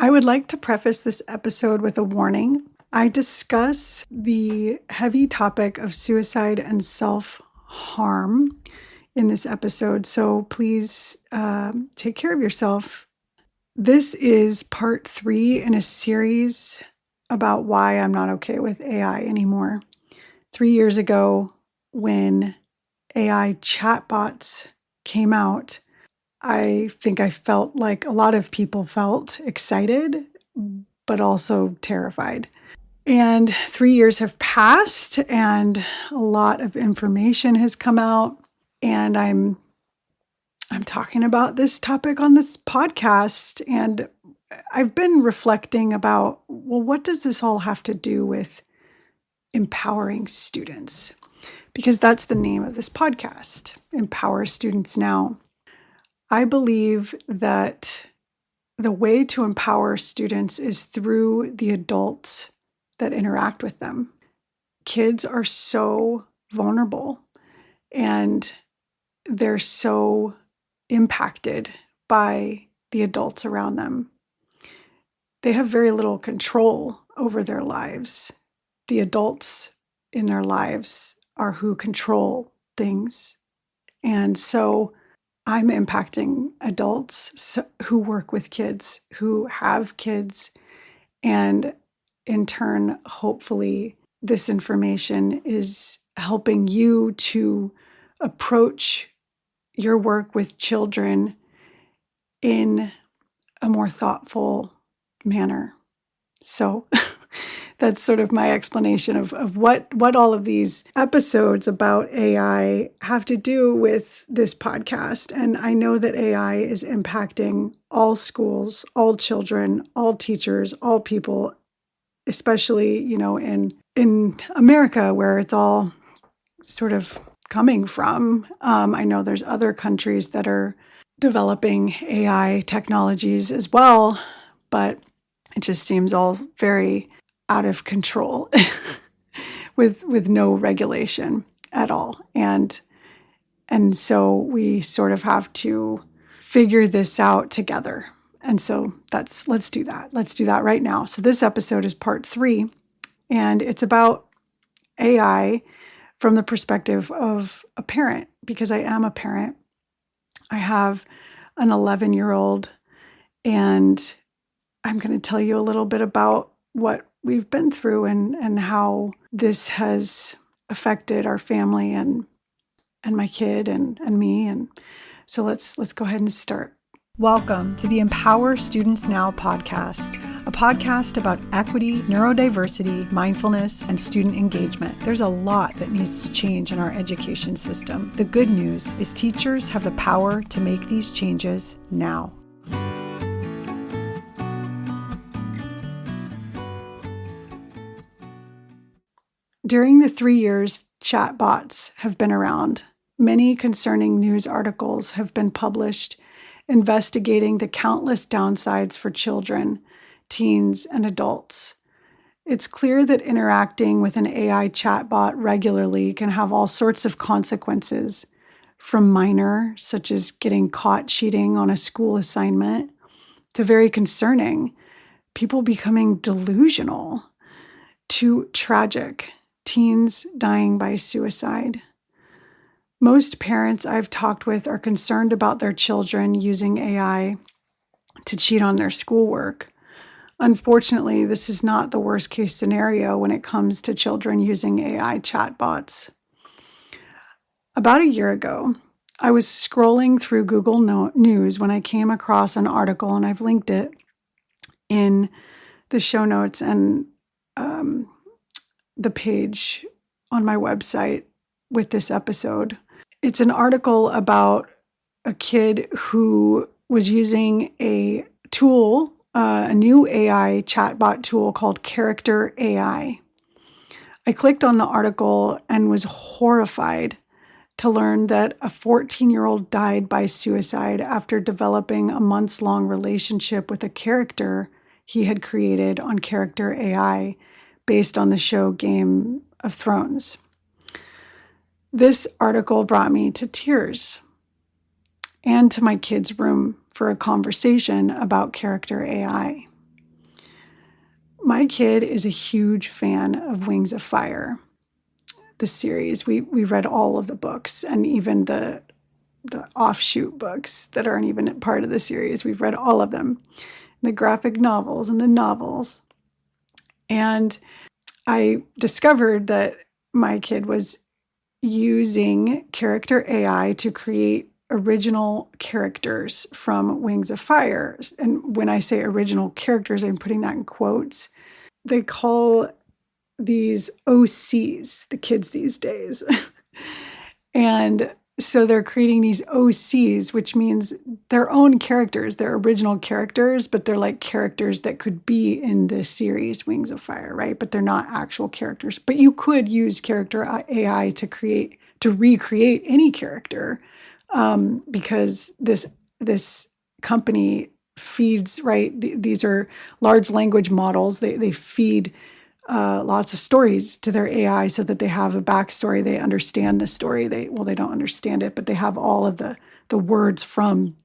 I would like to preface this episode with a warning. I discuss the heavy topic of suicide and self-harm in this episode, so please take care of yourself. This is part 3 in a series about why I'm not okay with AI anymore. 3 years ago, when AI chatbots came out, I think I felt like a lot of people felt excited, but also terrified. And 3 years have passed and a lot of information has come out. And I'm talking about this topic on this podcast. And I've been reflecting about, well, what does this all have to do with empowering students? Because that's the name of this podcast, Empower Students Now. I believe that the way to empower students is through the adults that interact with them. Kids are so vulnerable and they're so impacted by the adults around them. They have very little control over their lives. The adults in their lives are who control things. And so I'm impacting adults who work with kids, who have kids, and in turn, hopefully, this information is helping you to approach your work with children in a more thoughtful manner. So that's sort of my explanation of what all of these episodes about AI have to do with this podcast. And I know that AI is impacting all schools, all children, all teachers, all people, especially, in America, where it's all sort of coming from. I know there's other countries that are developing AI technologies as well, but it just seems all very out of control with no regulation at all. And so we sort of have to figure this out together. And so let's do that. Let's do that right now. So this episode is part 3, and it's about AI from the perspective of a parent, because I am a parent. I have an 11-year-old, and I'm going to tell you a little bit about what we've been through and how this has affected our family and my kid and me. And so let's go ahead and start. Welcome to the Empower Students Now podcast, a podcast about equity, neurodiversity, mindfulness, and student engagement. There's a lot that needs to change in our education system. The good news is teachers have the power to make these changes now. During the 3 years chatbots have been around, many concerning news articles have been published investigating the countless downsides for children, teens, and adults. It's clear that interacting with an AI chatbot regularly can have all sorts of consequences, from minor, such as getting caught cheating on a school assignment, to very concerning, people becoming delusional, to tragic, teens dying by suicide. Most parents I've talked with are concerned about their children using AI to cheat on their schoolwork. Unfortunately, this is not the worst case scenario when it comes to children using AI chatbots. About a year ago, I was scrolling through Google News when I came across an article, and I've linked it in the show notes and the page on my website with this episode. It's an article about a kid who was using a tool, a new AI chatbot tool called Character AI. I clicked on the article and was horrified to learn that a 14-year-old died by suicide after developing a months-long relationship with a character he had created on Character AI based on the show Game of Thrones. This article brought me to tears and to my kid's room for a conversation about Character AI. My kid is a huge fan of Wings of Fire, the series. We read all of the books and even the offshoot books that aren't even part of the series. We've read all of them, the graphic novels and the novels. And I discovered that my kid was using character AI to create original characters from Wings of Fire. And when I say original characters, I'm putting that in quotes. They call these OCs, the kids these days. And so they're creating these OCs, which means their own characters, they're original characters, but they're like characters that could be in the series Wings of Fire, right? But they're not actual characters. But you could use character AI to recreate any character, because this company feeds, right? These are large language models. They feed lots of stories to their AI so that they have a backstory. They understand the story. They don't understand it, but they have all of the words from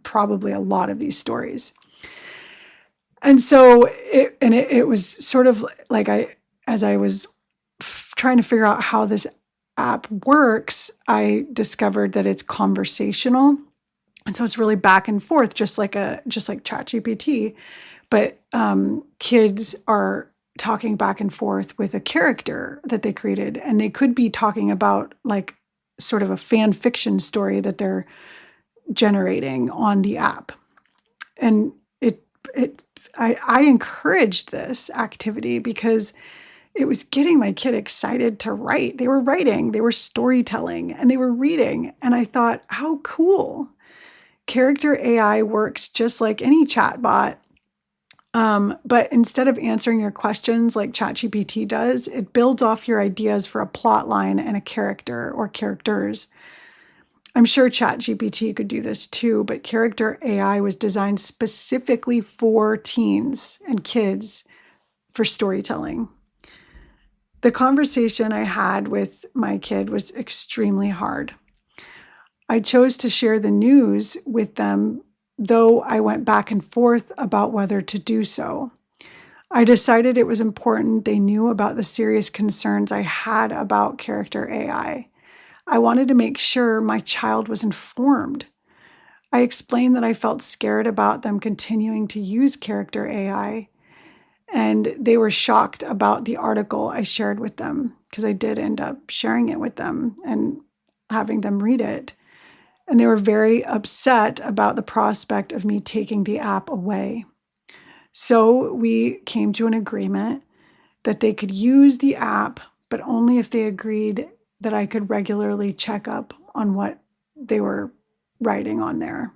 probably a lot of these stories. And so it was sort of like as I was trying to figure out how this app works, I discovered that it's conversational. And so it's really back and forth, just like ChatGPT, but kids are talking back and forth with a character that they created, and they could be talking about like sort of a fan fiction story that they're generating on the app. And I encouraged this activity because it was getting my kid excited to write. They were writing, they were storytelling, and they were reading. And I thought, how cool. Character AI works just like any chatbot. But instead of answering your questions like ChatGPT does, it builds off your ideas for a plot line and a character or characters. I'm sure ChatGPT could do this too, but character AI was designed specifically for teens and kids for storytelling. The conversation I had with my kid was extremely hard. I chose to share the news with them, though I went back and forth about whether to do so. I decided it was important they knew about the serious concerns I had about character AI. I wanted to make sure my child was informed. I explained that I felt scared about them continuing to use character AI, and they were shocked about the article I shared with them, because I did end up sharing it with them and having them read it. And they were very upset about the prospect of me taking the app away. So we came to an agreement that they could use the app, but only if they agreed that I could regularly check up on what they were writing on there.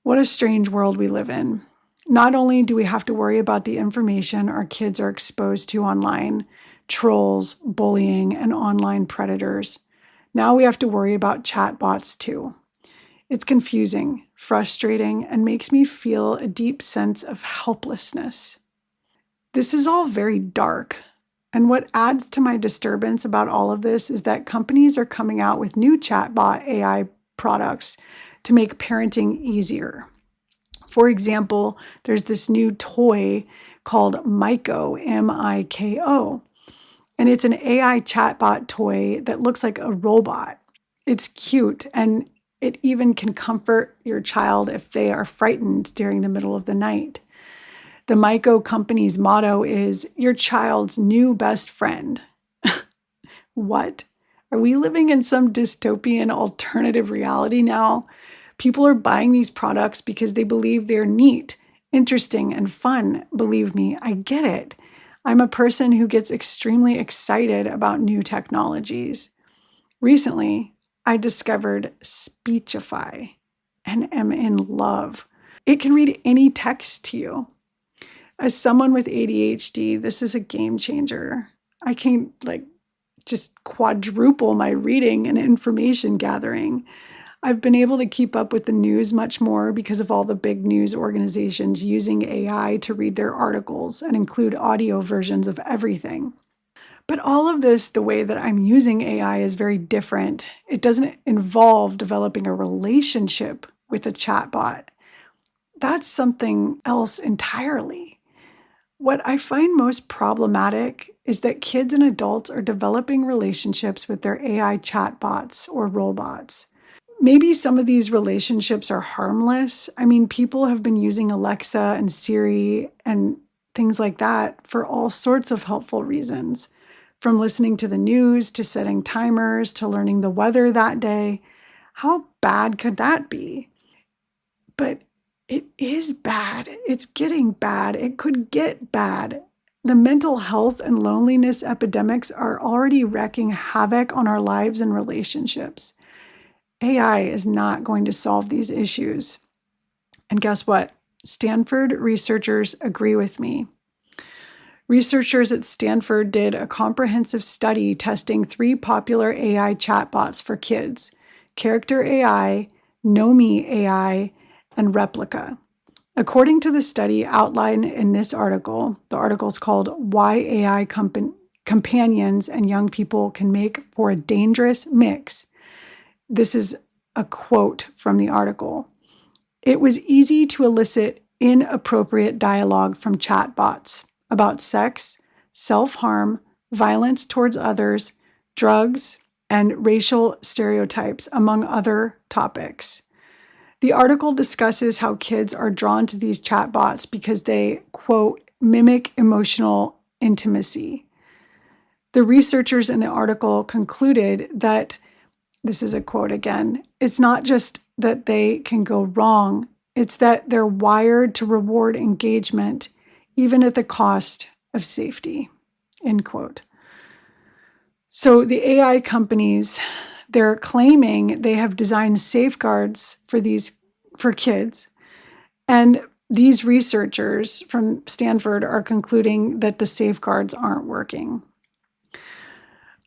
What a strange world we live in. Not only do we have to worry about the information our kids are exposed to online, trolls, bullying, and online predators, now we have to worry about chatbots too. It's confusing, frustrating, and makes me feel a deep sense of helplessness. This is all very dark. And what adds to my disturbance about all of this is that companies are coming out with new chatbot AI products to make parenting easier. For example, there's this new toy called Miko, M-I-K-O. And it's an AI chatbot toy that looks like a robot. It's cute, and it even can comfort your child if they are frightened during the middle of the night. The Miko company's motto is your child's new best friend. What? Are we living in some dystopian alternative reality now? People are buying these products because they believe they're neat, interesting, and fun. Believe me, I get it. I'm a person who gets extremely excited about new technologies. Recently, I discovered Speechify and am in love. It can read any text to you. As someone with ADHD, this is a game changer. I can just quadruple my reading and information gathering. I've been able to keep up with the news much more because of all the big news organizations using AI to read their articles and include audio versions of everything. But all of this, the way that I'm using AI is very different. It doesn't involve developing a relationship with a chatbot. That's something else entirely. What I find most problematic is that kids and adults are developing relationships with their AI chatbots or robots. Maybe some of these relationships are harmless. I mean, people have been using Alexa and Siri and things like that for all sorts of helpful reasons, from listening to the news to setting timers to learning the weather that day. How bad could that be? But it is bad. It's getting bad. It could get bad. The mental health and loneliness epidemics are already wreaking havoc on our lives and relationships. AI is not going to solve these issues. And guess what? Stanford researchers agree with me. Researchers at Stanford did a comprehensive study testing 3 popular AI chatbots for kids: Character AI, Nomi AI, and Replica. According to the study outlined in this article, the article is called Why AI Companions and Young People Can Make for a Dangerous Mix. This is a quote from the article. It was easy to elicit inappropriate dialogue from chatbots about sex, self-harm, violence towards others, drugs, and racial stereotypes, among other topics. The article discusses how kids are drawn to these chatbots because they, quote, mimic emotional intimacy. The researchers in the article concluded that, this is a quote again, it's not just that they can go wrong, it's that they're wired to reward engagement, even at the cost of safety, end quote. So the AI companies, they're claiming they have designed safeguards for kids. And these researchers from Stanford are concluding that the safeguards aren't working.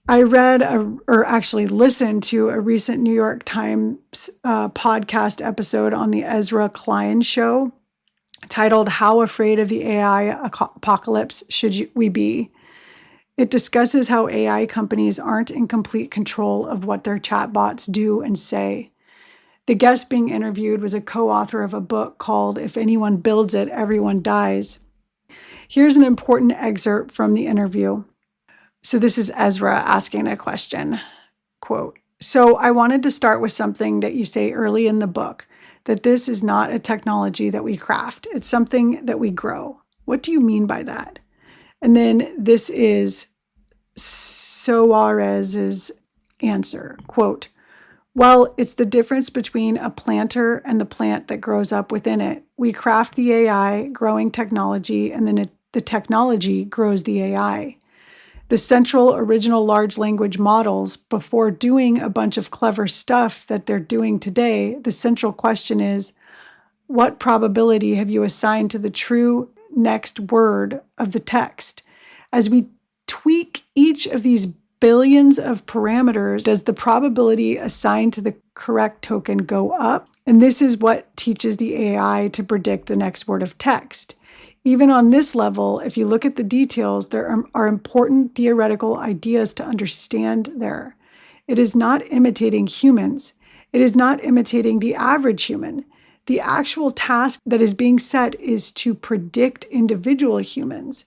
I listened to a recent New York Times podcast episode on the Ezra Klein show titled How Afraid of the AI Apocalypse Should We Be? It discusses how AI companies aren't in complete control of what their chatbots do and say. The guest being interviewed was a co-author of a book called If Anyone Builds It, Everyone Dies. Here's an important excerpt from the interview. So this is Ezra asking a question. Quote, so I wanted to start with something that you say early in the book, that this is not a technology that we craft. It's something that we grow. What do you mean by that? And then this is Soares's answer. Quote, well, it's the difference between a planter and the plant that grows up within it. We craft the AI growing technology, and then the technology grows the AI. The central original large language models, before doing a bunch of clever stuff that they're doing today, the central question is, what probability have you assigned to the true next word of the text? As we tweak each of these billions of parameters, does the probability assigned to the correct token go up? And this is what teaches the AI to predict the next word of text. Even on this level, if you look at the details, there are important theoretical ideas to understand there. It is not imitating humans. It is not imitating the average human. The actual task that is being set is to predict individual humans.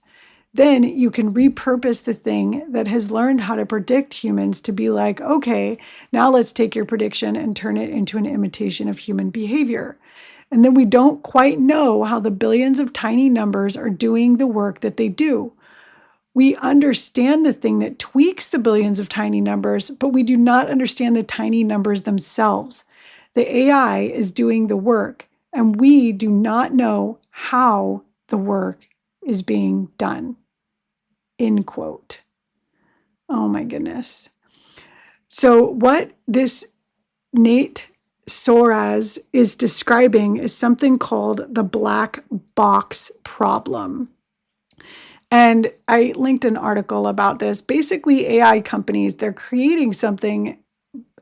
Then you can repurpose the thing that has learned how to predict humans to be like, okay, now let's take your prediction and turn it into an imitation of human behavior. And then we don't quite know how the billions of tiny numbers are doing the work that they do. We understand the thing that tweaks the billions of tiny numbers, but we do not understand the tiny numbers themselves. The AI is doing the work, and we do not know how the work is being done. End quote. Oh my goodness. So what this Nate Soares is describing is something called the black box problem. And I linked an article about this. Basically, AI companies, they're creating something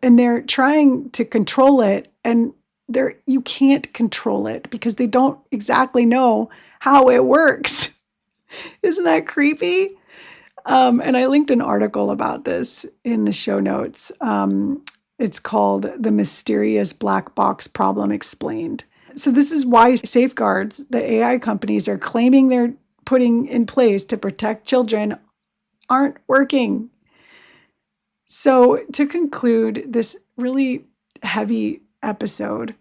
and they're trying to control it, and you can't control it because they don't exactly know how it works. Isn't that creepy? And I linked an article about this in the show notes. It's called The Mysterious Black Box Problem Explained. So this is why safeguards the AI companies are claiming they're putting in place to protect children aren't working. So to conclude this really heavy episode,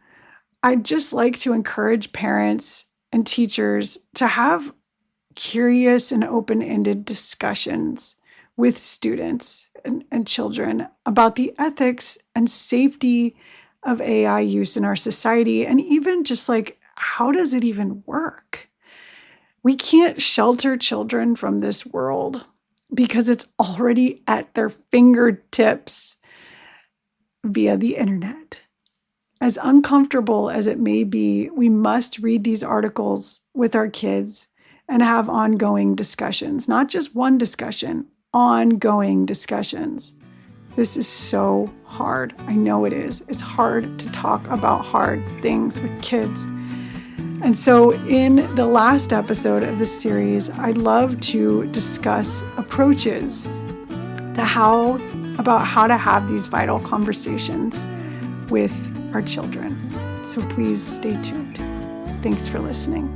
I'd just like to encourage parents and teachers to have curious and open-ended discussions with students and children about the ethics and safety of AI use in our society, and even just like, how does it even work? We can't shelter children from this world because it's already at their fingertips via the internet. As uncomfortable as it may be, we must read these articles with our kids and have ongoing discussions, not just one discussion, ongoing discussions. This is so hard. I know it is. It's hard to talk about hard things with kids. And so in the last episode of this series, I'd love to discuss approaches to how to have these vital conversations with our children. So please stay tuned. Thanks for listening.